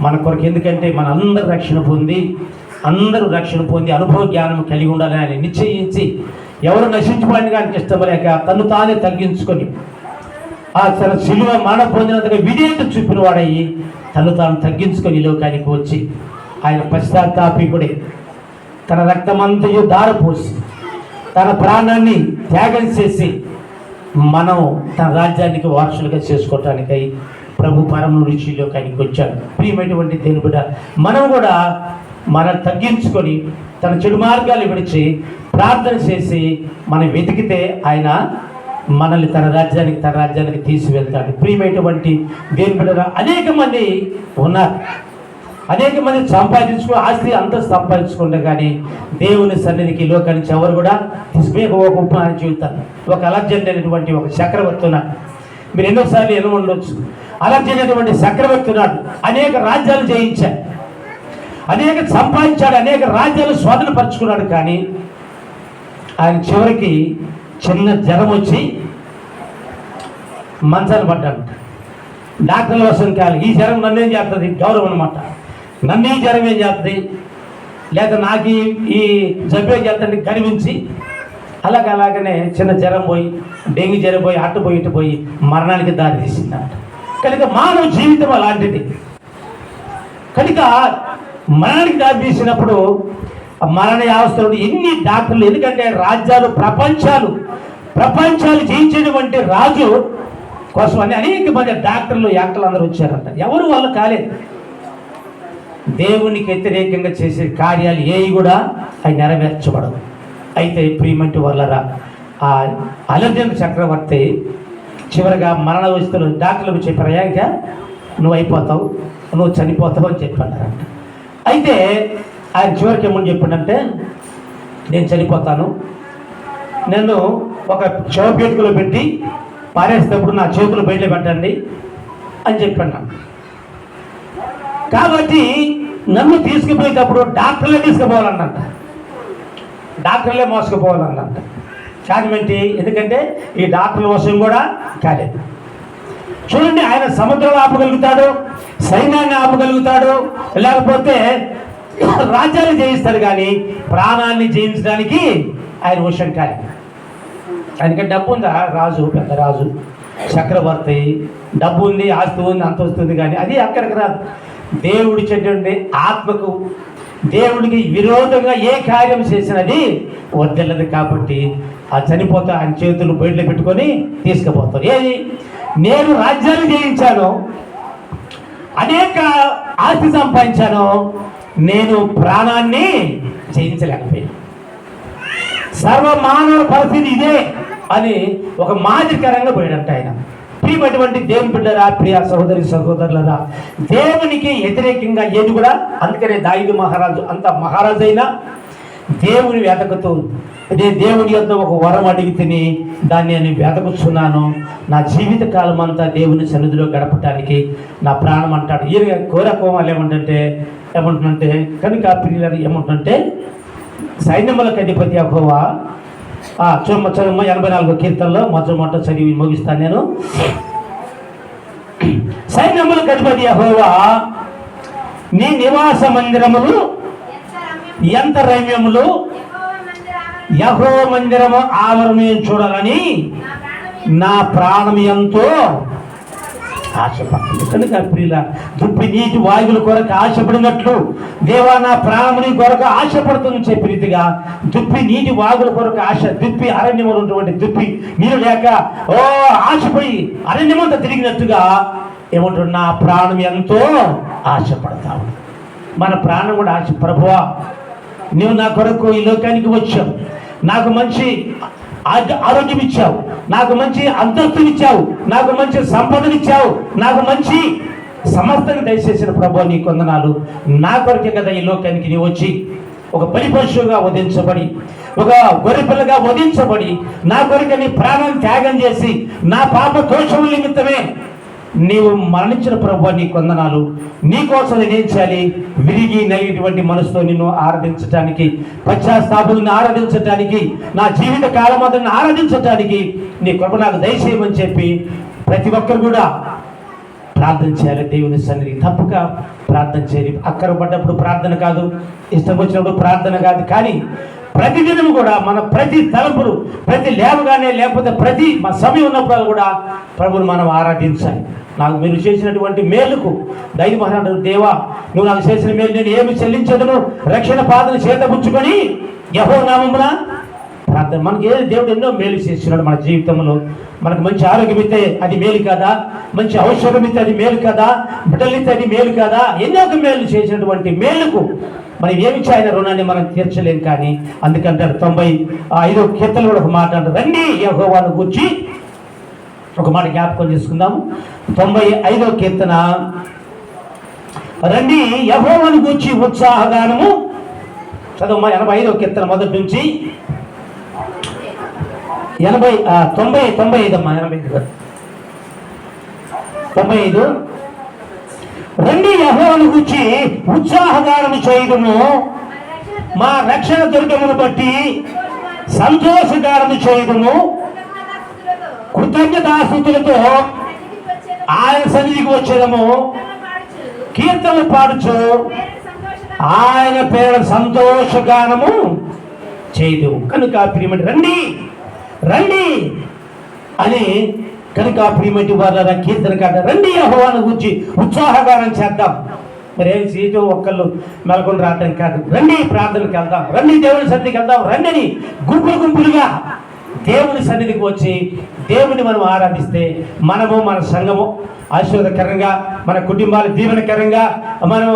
మన కొరకు, ఎందుకంటే మన అందరూ రక్షణ పొంది అనుభవ జ్ఞానం కలిగి ఉండాలని ఆయన నిశ్చయించి, ఎవరు నశించుకోవడానికి ఆయనకి ఇష్టం లేక తను తానే తగ్గించుకొని ఆ తన శిలువ మరణ పొందినంతగా విధేయత చూపిన వాడయ్యి తను తాను తగ్గించుకొని ఈ లోకానికి వచ్చి ఆయన పశ్చాత్తాపికుడే తన రక్తమంతయు దారపోసి తన ప్రాణాన్ని త్యాగం చేసి మనం తన రాజ్యానికి వారసులుగా చేసుకోవటానికై ప్రభు పరమ రుచి లోకానికి వచ్చాడు. ప్రియమైనటువంటి దేవుని బిడ్డ, మనం కూడా మనం తగ్గించుకొని తన చెడు మార్గాలు విడిచి ప్రార్థన చేసి మనం వెతికితే ఆయన మనల్ని తన రాజ్యానికి తీసుకువెళ్తాడు. ప్రియమైనటువంటి దేవుని బిడ్డ, అనేక మంది ఉన్నారు, అనేక మంది ఆస్తి అంతా సంపాదించుకుంటే కానీ దేవుని సన్నిధికి లోకాల నుంచి ఎవరు కూడా తీసుకునే ఒక ఉపమానం జీవితాన్ని. ఒక అలెగ్జాండర్ అనేటువంటి ఒక చక్రవర్తి ఉన్నాడు. మీరు ఎన్నోసార్లు ఎన్నో ఉండొచ్చు. అలెగ్జాండర్ అనేటువంటి చక్రవర్తి ఉన్నాడు. అనేక రాజ్యాలు జయించాడు, అనేక సంపాదించాడు, అనేక రాజ్యాలు స్వాధీనపరుచుకున్నాడు. కానీ ఆయన చివరికి చిన్న జ్వరం వచ్చి మంచాన్ని పడ్డాడు. డాక్టర్ల వసం కాదు, ఈ జ్వరం నన్నేం చేస్తుంది, గౌరవం అనమాట, నన్ను ఈ జ్వరం ఏం చేస్తుంది, లేదా నాకు ఈ జబ్బే చేస్తుంది గర్వించి అలాగనే చిన్న జ్వరం పోయి, డెంగ్యూ జ్వరం పోయి, అటు పోయి ఇటు పోయి మరణానికి దారి తీసిందంట. కనుక మానవ జీవితం అలాంటిది. కనుక మరణానికి దారి తీసినప్పుడు మరణ అవస్థలు ఎన్ని డాక్టర్లు, ఎందుకంటే రాజ్యాలు ప్రపంచాలు జయించేటువంటి రాజు కోసం అని అనేక మంది డాక్టర్లు యాక్టర్లు అందరూ వచ్చారంట. ఎవరు వాళ్ళు కాలేదు. దేవునికి వ్యతిరేకంగా చేసే కార్యాలు ఏవి కూడా అవి నెరవేర్చబడవు. అయితే ప్రియమంటి వాళ్ళరా, ఆ అలెగ్జాండర్ చక్రవర్తి చివరిగా మరణ వస్తువులు డాక్టర్లకు చెప్పారు, ఇంకా నువ్వు అయిపోతావు, నువ్వు చనిపోతావు అని చెప్పన్నారంట. అయితే ఆయన చివరికి ఏమని చెప్పిండంటే, నేను చనిపోతాను, నేను ఒక శవపేటికలో పెట్టి పారేసేటప్పుడు నా చేతులు బయట పెట్టండి అని చెప్పన్నాను. కాబట్టి నన్ను తీసుకుపోయేటప్పుడు డాక్టర్లే తీసుకుపోవాలన్నంట, డాక్టర్లే మోసుకుపోవాలన్నంట. కారణం ఏంటి? ఎందుకంటే ఈ డాక్టర్ల వశం కూడా కాలేదు. చూడండి, ఆయన సముద్రాలు ఆపగలుగుతాడు, సైన్యాన్ని ఆపగలుగుతాడు, లేకపోతే రాజ్యాన్ని జయిస్తాడు, కానీ ప్రాణాన్ని జయించడానికి ఆయన వశం కాలేదు. ఆయనకి డబ్బు ఉందా? రాజు, పెద్ద రాజు, చక్రవర్తి, డబ్బు ఉంది, ఆస్తి ఉంది, అంత వస్తుంది, కానీ అది అక్కడికి రాదు. దేవుడి చెడ్డండి ఆత్మకు, దేవుడికి విరోధంగా ఏ కార్యం చేసినది వద్దెల్లదు. కాబట్టి ఆ చనిపోతా ఆయన చేతులు బయటలో పెట్టుకొని తీసుకుపోతారు. ఏది? నేను రాజ్యాన్ని జయించాను, అనేక ఆస్తి సంపాదించాను, నేను ప్రాణాన్ని జయించలేకపోయాను. సర్వమానవ పరిస్థితి ఇదే అని ఒక మాదిరికరంగా పోయాడంట ఆయన. ప్రియమైనటువంటి దేవుని బిడ్డరా, ప్రియ సహోదరులరా, దేవునికి వ్యతిరేకంగా ఏది కూడా, అందుకనే దావీదు మహారాజు అంత మహారాజు అయినా దేవుని వెతకుతూ, అదే దేవుని యొక్క ఒక వరం అడిగి తిని దాన్ని నేను వెతకుతున్నాను, నా జీవిత కాలం అంతా దేవుని సన్నిధిలో గడపటానికి నా ప్రాణం అంటాడు. ఈయన కోరకోమాలు ఏమంటుందంటే కనుక ప్రియులు ఏమంటుందంటే, సైన్యములకు అధిపతి యెహోవా, చదువు 84వ కీర్తనలో మొట్టమొదట చదివి ముగిస్తాను నేను. సైన్యములకు అధిపతి యెహోవా, నీ నివాస మందిరములు ఎంత రమ్యములు, యెహోవా మందిరము ఆవరణం చూడాలని నా ప్రాణం ఎంతో ఆశపడుతుంది. కనుక ప్రియుల, దుప్పి నీటి వాయువుల కొరకు ఆశపడినట్లు దేవా నా ప్రాణముని కొరకు ఆశపడుతుంది చెప్పి రీతిగా దుప్పి నీటి వాగుల కొరకు ఆశ, దుప్పి అరణ్యములు ఉన్నటువంటి దుప్పి నీరు లేక ఆశపడి అరణ్యమంతా తిరిగినట్టుగా ఏమంటాడు, నా ప్రాణం ఎంతో ఆశపడతావు. మన ప్రాణం కూడా ఆశ. ప్రభువా, నీవు నా కొరకు ఈ లోకానికి వచ్చావు, నాకు మంచి ఆరోగ్యం ఇచ్చావు, నాకు మంచి అంతస్తునిచ్చావు, నాకు మంచి సంపదనిచ్చావు, నాకు మంచి సమస్తాన్ని దయచేసిన ప్రభువా నీ వందనాలు. నా కొరకే కదా ఈ లోకానికి నీ వచ్చి ఒక బలిపశువుగా వధించబడి, ఒక గొర్రెపిల్లగా వధించబడి, నా కొరకు నీ ప్రాణాన్ని త్యాగం చేసి నా పాప దోషముల నిమిత్తమే నీవు మరణించిన ప్రభువా నీ వందనాలు. నీకోసం నేనేం చేయాలి? విరిగి నలిగినటువంటి మనసుతో నిన్ను ఆరాధించటానికి, పశ్చాత్తాపాన్ని ఆరాధించటానికి, నా జీవిత కాలమంతా ఆరాధించటానికి నీ కృప నాకు దయచేయమని చెప్పి ప్రతి ఒక్కరు కూడా ప్రార్థన చేయాలి దేవుని సన్నిధికి. తప్పక ప్రార్థన చేయాలి. అక్కర పడ్డప్పుడు ప్రార్థన కాదు, ఇష్టం వచ్చినప్పుడు ప్రార్థన కాదు, కానీ ప్రతిదినం కూడా మన ప్రతి తలంపులు, ప్రతి లేవగానే లేకపోతే ప్రతి సమయం ఉన్నప్పుడు కూడా ప్రభువుని మనం ఆరాధించాలి. నాకు మీరు చేసినటువంటి మేలుకు దైవ మహారాజు, దేవా నువ్వు నాకు చేసిన మేలు నేను ఏమి చెల్లించదును, రక్షణ పాదను చేతపుచ్చుకొని యెహోవా నామమున ప్రార్థన. మనకి దేవుడు ఎన్నో మేలు చేస్తున్నాడు మన జీవితంలో. మనకు మంచి ఆరోగ్యం ఇస్తే అది మేలు కదా, మంచి ఔషధం ఇస్తే అది మేలు కదా, బిడ్డలు ఇస్తే అది మేలు కదా. ఎన్నో మేలు చేసినటువంటి మేలుకు మనం ఏమిచ్చి ఆయన రుణాన్ని మనం తీర్చలేం. కానీ అందుకంటాడు 95వ కీర్తనలో కూడా ఒక మాట అంటారు, రండి యెహోవాను గూర్చి. ఒక మాట జ్ఞాపకం చేసుకుందాం. 95వ కీర్తన, రండి యెహోవాను గూర్చి ఉత్సాహగానము. చదువు 85వ కీర్తన మొదటి నుంచి 95. రండి యెహోవాను గూర్చి ఉత్సాహగానము చేయుదుము, మా రక్షణ దుర్గమును బట్టి సంతోషగానము చేయుదుము. కృతజ్ఞతాస్తుతులతో ఆయన సన్నిధికి వచ్చేదము, కీర్తనలు పాడుచు ఆయన పేరు సంతోషగానము చేయదు. కనుక ప్రియమటి రండి రండి అని, కనుక ప్రియమటి వాళ్ళ కీర్తన కాట రండి యెహోవాను గురించి ఉత్సాహగానం చేద్దాం. మరి ఏం సీటు ఒక్కళ్ళు మెలకొని రావడం కాదు, రండి ప్రార్థనకి వెళ్దాం, రండి దేవుని సన్నిధికి వెళ్దాం, రండి అని గుంపులు గుంపులుగా దేవుని సన్నిధికి వచ్చి దేవుని మనం ఆరాధిస్తే మనము మన సంఘము ఆశీర్వాదకరంగా, మన కుటుంబాలు దీవెనకరంగా, మనం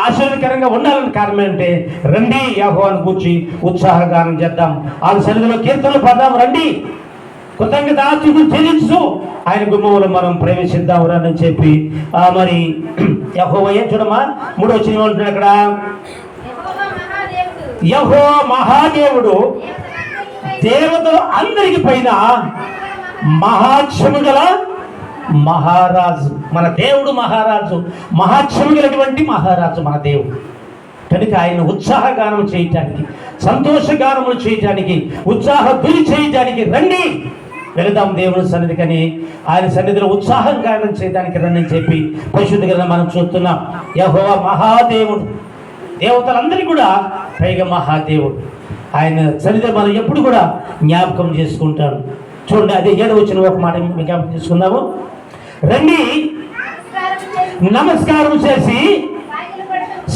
ఆశీర్వాదకరంగా ఉండాలని కారణం ఏంటంటే రండి యెహోవాను గూర్చి ఉత్సాహగానం చేద్దాం, ఆయన సన్నిధిలో కీర్తనలు పాడదాం, రండి కృతజ్ఞతాస్తుతులు చెల్లించు ఆయన గుమ్మములో మనం ప్రవేశిద్దాం అని చెప్పి మరి యెహోవాయే చూడమ్మా 3వ వచనం అంటున్నాడు అక్కడ, యెహోవా మహాదేవుడు దేవతలు అందరికి పైన మహాక్షము గల మహారాజు. మన దేవుడు మహారాజు, మహాక్షము గలటువంటి మహారాజు మన దేవుడు. కనుక ఆయన ఉత్సాహగానం చేయటానికి, సంతోషగానములు చేయటానికి, ఉత్సాహ గురి చేయటానికి రండి వెళదాం దేవుని సన్నిధికని, ఆయన సన్నిధిలో ఉత్సాహం గానం చేయడానికి రండి అని చెప్పి పరిశుద్ధ గ్రంథం మనం చూస్తున్నాం. యెహోవా మహాదేవుడు, దేవతలందరికీ కూడా పైగా మహాదేవుడు. ఆయన సన్నిధిలో మనం ఎప్పుడు కూడా జ్ఞాపకం చేసుకుంటాడు. చూడండి, అదే 7వ వచనం ఒక మాట జ్ఞాపకం చేసుకుందాము. రండి నమస్కారం చేసి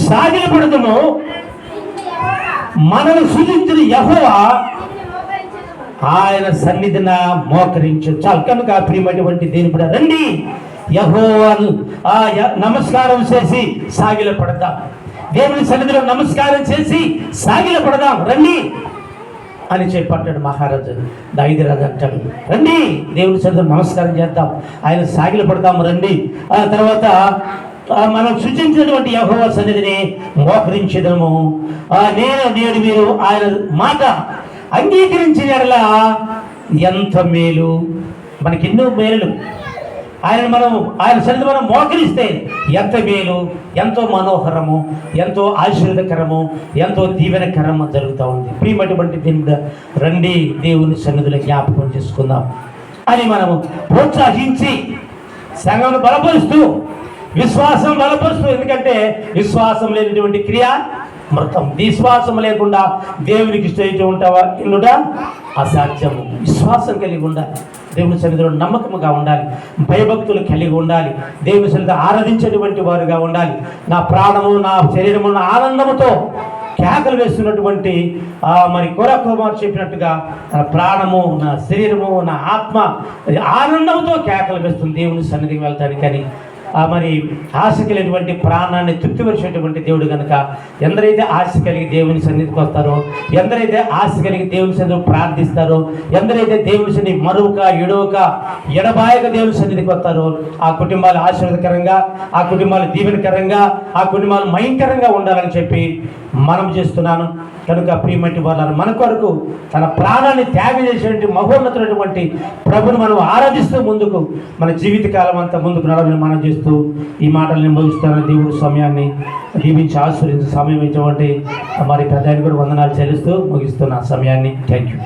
సాగిలపడదము, మనల్ని సృజించిన యెహోవా ఆయన సన్నిధిన మోకరించు. చాలు. కనుక ప్రియమైనటువంటి దేని కూడా రండి యెహోవాను నమస్కారం చేసి సాగిలపడదాం, దేవుని సన్నిధిలో నమస్కారం చేసి సాగిలపడదాం రండి అని చెప్పంటాడు మహారాజు. దావీదురాజు అంటాడు, రండి దేవుని సన్నిధిలో నమస్కారం చేద్దాం, ఆయన సాగిలపడదాం రండి. ఆ తర్వాత మనం సృజించినటువంటి యెహోవా సన్నిధిని మోకరించదము. నేడు మీరు ఆయన మాట అంగీకరించిన ఎడల ఎంత మేలు, మనకెన్నో మేలు. ఆయన సన్నిధి మనం మోకరిస్తే ఎంత మేలు, ఎంతో మనోహరము, ఎంతో ఆశీర్వదకరము, ఎంతో దీవెనకరము జరుగుతూ ఉంది. ప్రియమైనటువంటి దేవుడు రండి దేవుని సన్నిధిలో జ్ఞాపకం చేసుకుందాం అని మనము ప్రోత్సహించి సంఘం బలపరుస్తూ, విశ్వాసం బలపరుస్తూ. ఎందుకంటే విశ్వాసం లేనటువంటి క్రియ మృతం. విశ్వాసం లేకుండా దేవునికి ఇష్టం ఉంటావా ఇల్లుడా అసాధ్యము. విశ్వాసం కలిగి ఉండాలి, దేవుని సన్నిధిలో నమ్మకముగా ఉండాలి, భయభక్తులు కలిగి ఉండాలి, దేవుని సన్నిధిలో ఆరాధించేటువంటి వారుగా ఉండాలి. నా ప్రాణము నా శరీరము నా ఆనందముతో కేకలు వేస్తున్నటువంటి మరి కుమార్ చెప్పినట్టుగా నా ప్రాణము నా శరీరము నా ఆత్మ ఆనందంతో కేకలు వేస్తుంది దేవుని సన్నిధికి వెళ్తానికని. మరి ఆశ కలిగినటువంటి ప్రాణాన్ని తృప్తిపరిచేటువంటి దేవుడు కనుక ఎందరైతే ఆశ కలిగి దేవుని సన్నిధికి వస్తారో, ఎందరైతే ఆశ కలిగి దేవుని సన్నిధిని ప్రార్థిస్తారో, ఎందరైతే దేవుని సన్నిధి మరువక ఎడవక ఎడబాయక దేవుని సన్నిధికి వస్తారో ఆ కుటుంబాలు ఆశీర్వాదకరంగా, ఆ కుటుంబాలు దీవెనకరంగా, ఆ కుటుంబాలు భయంకరంగా ఉండాలని చెప్పి మనం చేస్తున్నాను. కనుక ప్రియమంటి వాళ్ళని మన కొరకు తన ప్రాణాన్ని త్యాగం చేసేటువంటి మహోన్నతమైనటువంటి ప్రభుని మనం ఆరాధిస్తూ ముందుకు మన జీవితకాలం అంతా ముందుకు నడవని మనం చేస్తూ ఈ మాటలను ముగిస్తానని దేవుడు సమయాన్ని దీవించి ఆశీర్వదించే సమయం ఇటువంటి మరి పెద్ద కూడా వందనాలు చెల్లిస్తూ ముగిస్తున్న సమయాన్ని. Thank you.